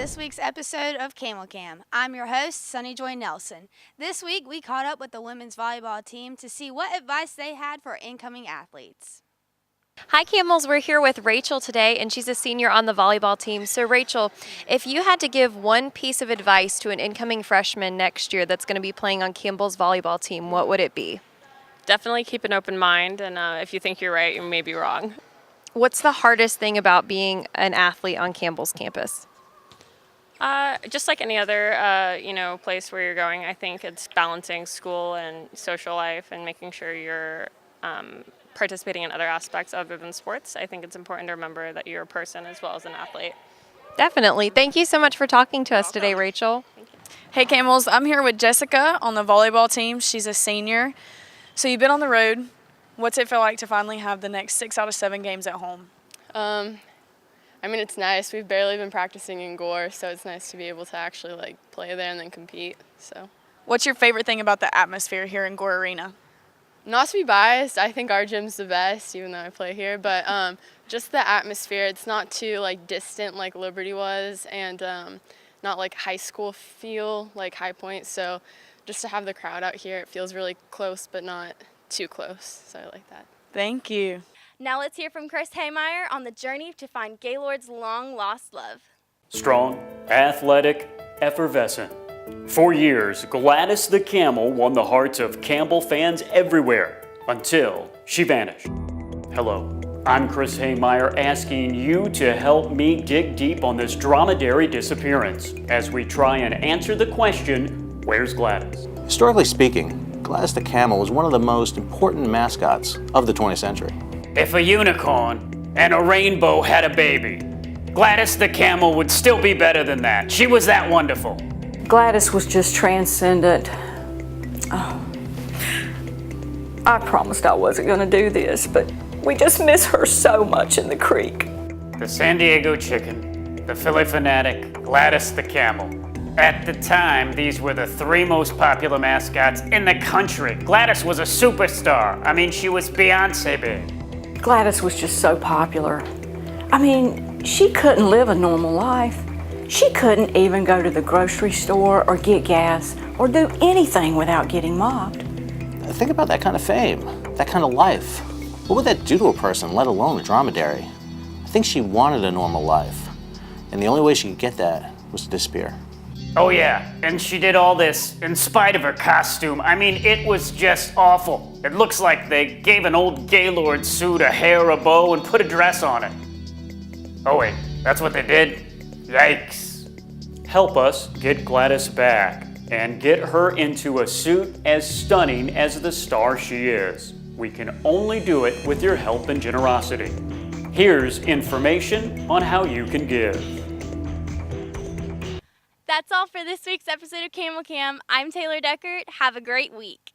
this week's episode of Camel Cam. I'm your host, Sunny Joy Nelson. This week, we caught up with the women's volleyball team to see what advice they had for incoming athletes. Hi Camels, we're here with Rachel today, and she's a senior on the volleyball team. So Rachel, if you had to give one piece of advice to an incoming freshman next year that's going to be playing on Campbell's volleyball team, what would it be? Definitely keep an open mind, and if you think you're right, you may be wrong. What's the hardest thing about being an athlete on Campbell's campus? Just like any other, place where you're going, I think it's balancing school and social life and making sure you're participating in other aspects other than sports. I think it's important to remember that you're a person as well as an athlete. Definitely. Thank you so much for talking to us today, Rachel. Hey Camels, I'm here with Jessica on the volleyball team. She's a senior. So you've been on the road. What's it feel like to finally have the next 6 out of 7 games at home? It's nice. We've barely been practicing in Gore, so it's nice to be able to actually play there and then compete. So, What's your favorite thing about the atmosphere here in Gore Arena? not to be biased, I think our gym's the best, even though I play here. But just the atmosphere. It's not too distant like Liberty was, and not like high school feel like High Point. So, just to have the crowd out here, it feels really close, but not too close. So I like that. Thank you. Now let's hear from Chris Haymeyer on the journey to find Gaylord's long-lost love. Strong, athletic, effervescent. For years, Gladys the Camel won the hearts of Campbell fans everywhere, until she vanished. Hello, I'm Chris Haymeyer, asking you to help me dig deep on this dromedary disappearance as we try and answer the question, where's Gladys? Historically speaking, Gladys the Camel was one of the most important mascots of the 20th century. If a unicorn and a rainbow had a baby, Gladys the Camel would still be better than that. She was that wonderful. Gladys was just transcendent. Oh, I promised I wasn't going to do this, but we just miss her so much in the creek. The San Diego Chicken, the Philly Fanatic, Gladys the Camel. At the time, these were the 3 most popular mascots in the country. Gladys was a superstar. She was Beyonce big. Gladys was just so popular. She couldn't live a normal life. She couldn't even go to the grocery store or get gas or do anything without getting mobbed. Think about that kind of fame, that kind of life. What would that do to a person, let alone a dromedary? I think she wanted a normal life, and the only way she could get that was to disappear. Oh yeah, and she did all this in spite of her costume. It was just awful. It looks like they gave an old Gaylord suit a hair, a bow, and put a dress on it. Oh wait, that's what they did? Yikes. Help us get Gladys back and get her into a suit as stunning as the star she is. We can only do it with your help and generosity. Here's information on how you can give. That's all for this week's episode of Camel Cam. I'm Taylor Deckert. Have a great week.